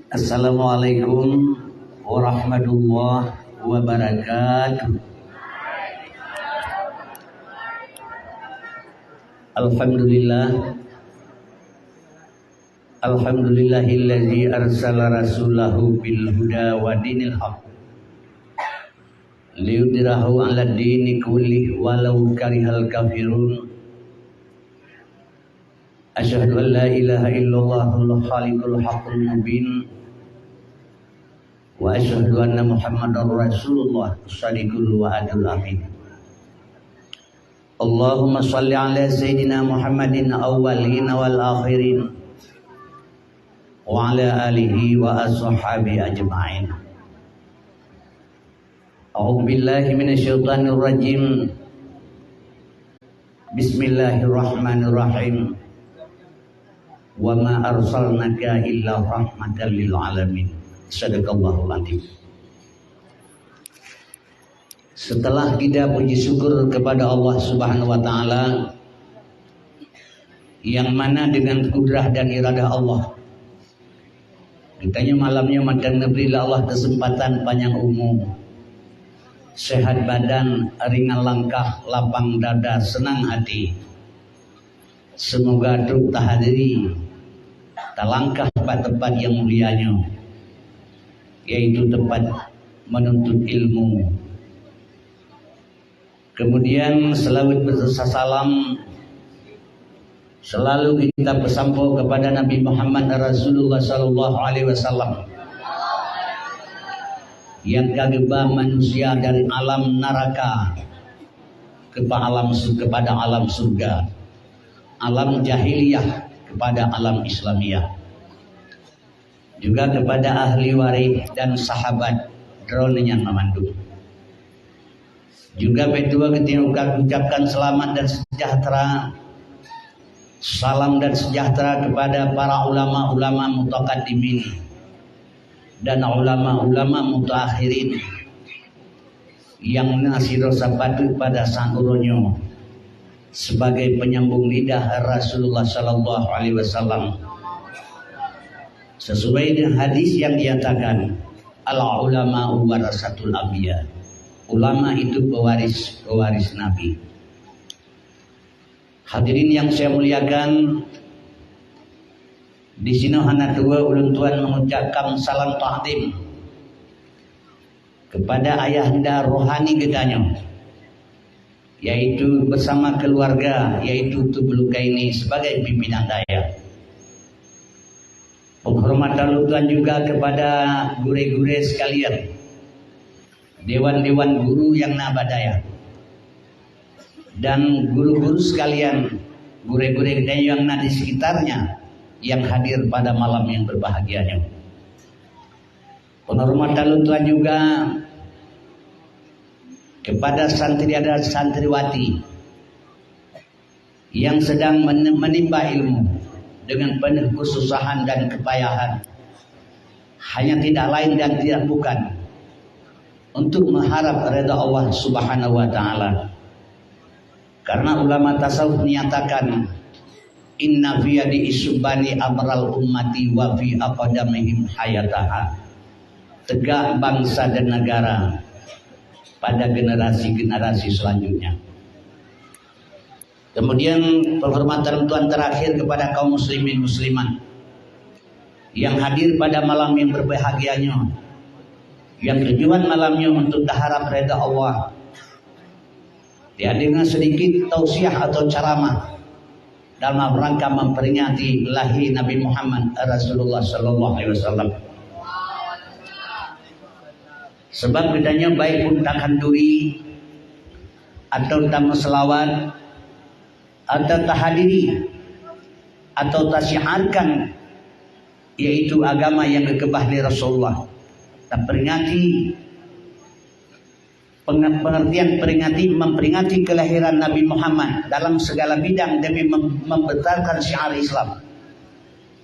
Assalamualaikum warahmatullahi wabarakatuh. Alhamdulillahilladzi arsala rasulahu bil huda wa dinil haq liyudhhirahu 'ala dini kullih walau karihal kafirun. Asyhadu an la ilaha illallahul khaliqul haqqul mubin wa asyhadu anna muhammadar rasulullah shadiqul wa'adul amin. Allahumma shalli ala sayyidina Muhammadin awwalin wal akhirin wa ala alihi wa ashabihi ajma'in. A'udzu billahi minasyaitonir rajim. Bismillahirrahmanirrahim. Wa ma arsalnaka illa rahmatan lil alamin. Shadaqallahul adzim. Setelah kita puji syukur kepada Allah Subhanahu wa taala yang mana dengan kudrah dan iradah Allah kitanya malamnya madan berilah Allah kesempatan panjang umur, sehat badan, ringan langkah, lapang dada, senang hati. Semoga truk tahadiri talangkah tempat yang mulianya, yaitu tempat menuntut ilmu. Kemudian selawat berserta salam selalu kita bersampo kepada Nabi Muhammad Rasulullah sallallahu alaihi wasallam yang kageba manusia dari alam neraka kepada alam surga, alam jahiliyah kepada alam Islamiyah, juga kepada ahli waris dan sahabat drone yang memandu. Juga kedua ketika ucapkan selamat dan sejahtera, salam dan sejahtera kepada para ulama-ulama mutaqaddimin dan ulama-ulama mutaakhirin yang nasiro sabatu pada sang uronyo sebagai penyambung lidah Rasulullah sallallahu alaihi wasallam sesuai dengan hadis yang dinyatakan al ulama warasatul anbiya. Ulama itu pewaris Nabi. Hadirin yang saya muliakan, di sini hana dua ulun tuan mengucapkan salam ta'zim kepada ayahanda rohani kitanya, yaitu bersama keluarga, yaitu Tubulukaini sebagai pimpinan daya. Penghormatan Tuhan juga kepada gure-gure sekalian, dewan-dewan guru yang nabadaya, dan guru-guru sekalian, gure-gure yang di sekitarnya yang hadir pada malam yang berbahagianya. Penghormatan Tuhan juga kepada santri dan santriwati yang sedang menimba ilmu dengan penuh kesusahan dan kepayahan, hanya tidak lain dan tidak bukan untuk mengharap redha Allah Subhanahu wa taala. Karena ulama tasawuf menyatakan inna fi yadi isubani amral ummati wa fi aqdamihim hayataha. Tegak bangsa dan negara pada generasi-generasi selanjutnya. Kemudian penghormatan Tuhan terakhir kepada kaum muslimin muslimat yang hadir pada malam yang berbahagianya, yang tujuan malamnya untuk berharap redha Allah. Dengan sedikit tausiah atau ceramah dalam rangka memperingati lahir Nabi Muhammad Rasulullah sallallahu alaihi wasallam. Sebab bedanya baik pun takkan duri atau tamu selawat atau tahadiri atau tasyiarkan, yaitu agama yang kekebah dari Rasulullah. Dan peringati memperingati kelahiran Nabi Muhammad dalam segala bidang demi membesarkan syiar Islam.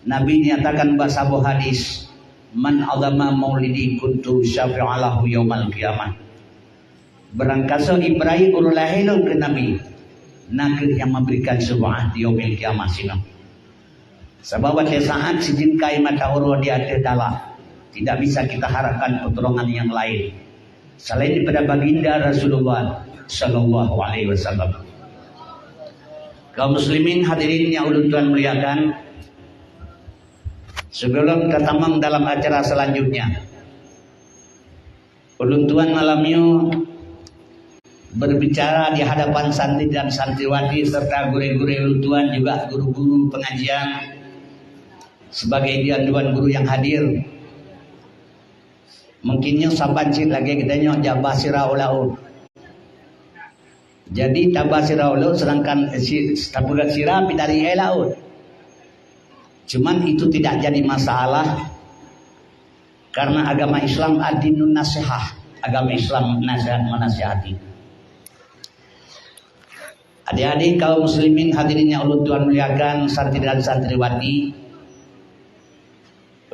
Nabi nyatakan bahasa hadis, man azama maulidi kuntu syafi'alahu yaumal qiyamah. Berangkasa Ibrahim urulahilu ke Nabi, nakir yang memberikan syubhat di yaumil kiamah sino. Sebab pada saat sijin kai mata huruf dia adalah tidak bisa kita harapkan pertolongan yang lain selain daripada baginda Rasulullah sallallahu alaihi wasallam. Kaum muslimin hadirin yang ulun Tuhan muliakan, sebelum kita tamam dalam acara selanjutnya, ulun Tuhan malamnya berbicara di hadapan santri dan santriwati serta guru-guru ulun Tuhan, juga guru-guru pengajian sebagai dianduan guru yang hadir. Mungkinnya sabancit lagi kita nyok jabah siraulau. Jadi tabah siraulau sedangkan tabugat sirah dari laut. Cuman itu tidak jadi masalah karena agama Islam ad-dinun nasihah. Agama Islam nasihat menasihati. Adik-adik kaum muslimin hadirin yang ulun Tuhan muliakan, santri dan santriwati,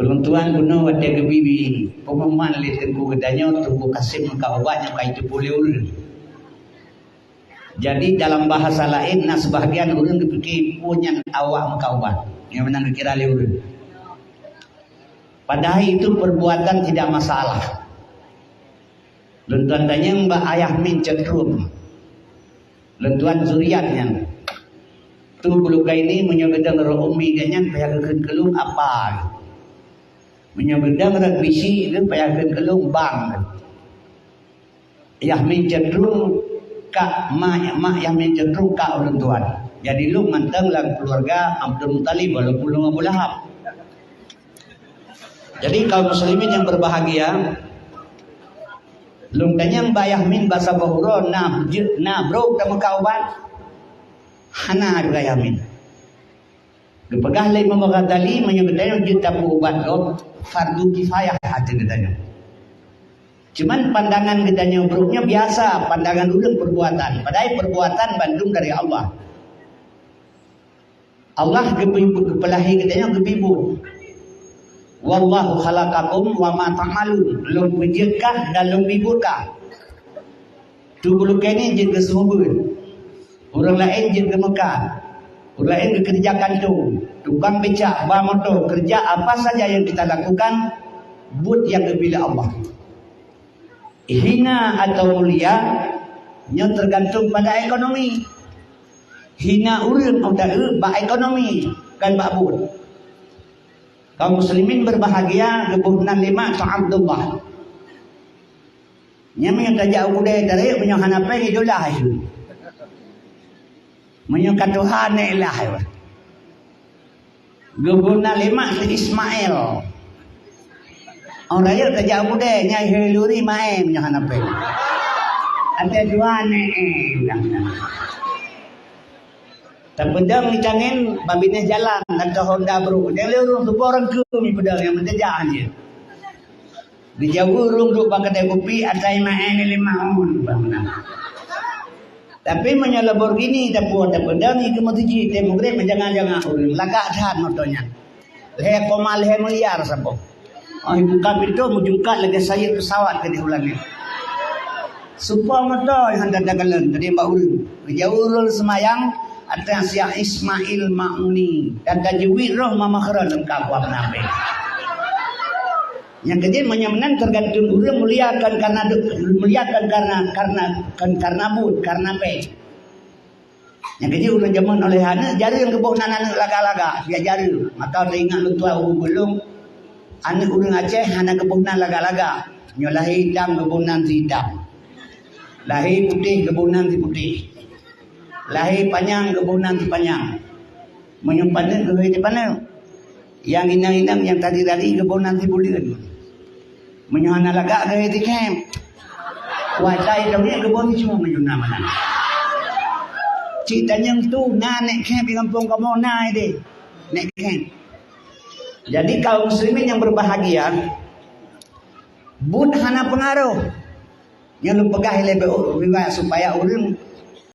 ulun Tuhan guna wadah kebibi pengumuman li tengku gedanya tunggu kasih muka obatnya kait boleh ulun. Jadi dalam bahasa lain, nah sebahagian ulun dipikir punya awak muka obat yang menang dikira li ulun. Padahal itu perbuatan tidak masalah. Ulun Tuhan tanya mbak ayah min cetrum, ulun Tuhan zuriatnya tu buluka ini menyebedang roh umi ganyan payah kelung apa menyebedang rak bisi dan payah kelung bang ayah min cenderung kak mak yang min cenderung kak ulun Tuhan. Jadi lu manteng lah keluarga Abdul Muttalib walaupun lu Abu Lahab. Jadi kaum muslimin yang berbahagia, lu tanya mbak Yahmin bahasa bahuro na bro kamu kauban hana juga Yahmin dipegah lagi memakadali menyebutnya juta ubat lo fardu kifayah hati gedanya. Cuman pandangan gedanya buruknya biasa, pandangan ulun perbuatan, padahal perbuatan bandung dari Allah. Allah gepelahi gedanya gebibu. Wallahu khalaqakum wa ma ta'malun. Lum bijekah dan lum biburkah. Tu bulu kini je ke Sumber. Orang lain je ke Mekah. Orang lain ke kerja kantung, tukang becak, bawa motor, kerja apa saja yang kita lakukan but yang kepilih Allah. Hina atau mulia nya tergantung pada ekonomi. Hina urang atau ba ekonomi kan ba but. Kaum muslimin berbahagia kebunan 5 ta Abdullah. Nya menyata jauh budaya dari menyahana pe idolah itu. Menyuka Tuhan ilah. Kebunan 5 si Ismail. Orang raya tak jauh budaya nya heluri mae menyahana pe. Ada dua terpedang di cangen babinnya jalan dan ke Honda bro. Dia lurung tu orang ke mi pedang yang menjejak dia. Di jauh urung tu pakai kopi atai maen 5 on bang. Tapi menyala Lamborghini dapat pedang itu mesti temugre menjangan-jangan urang lagak dhan motornya. Leher komal leher miliar sabo. Oh buka pintu mujungkat lagi saya pesawat ke di ulangnya. Supaya motor yang hendak dagalan tadi mbak urang. Di jauh urang semayang atas yang Ismail Ma'uni dan tajwid roh mamakran lengkap wa nabi. Yang kejadian menyamanan tergantung urang muliakan karena but karena pe. Yang kejadian urang zaman oleh anak jari yang keboh anak laga-laga dia jari maka teringat lu tua belum anak urang Aceh anak keboh laga-laga nyolahi hitam keboh hitam. Lahir putih keboh putih. Lahir panjang kebunan di panjang, menyimpan ke di panel. Yang inang-inang yang tadi kebunan di bulan, menyuhana lagak ke di camp. Wajai dahulu kebun cuma menyuna mana. Cita yang tu naik camp di kampung kamu naik deh, naik camp. Jadi kaum muslimin yang berbahagia, bud hana pengaruh. Yang lu pegah lebih supaya orang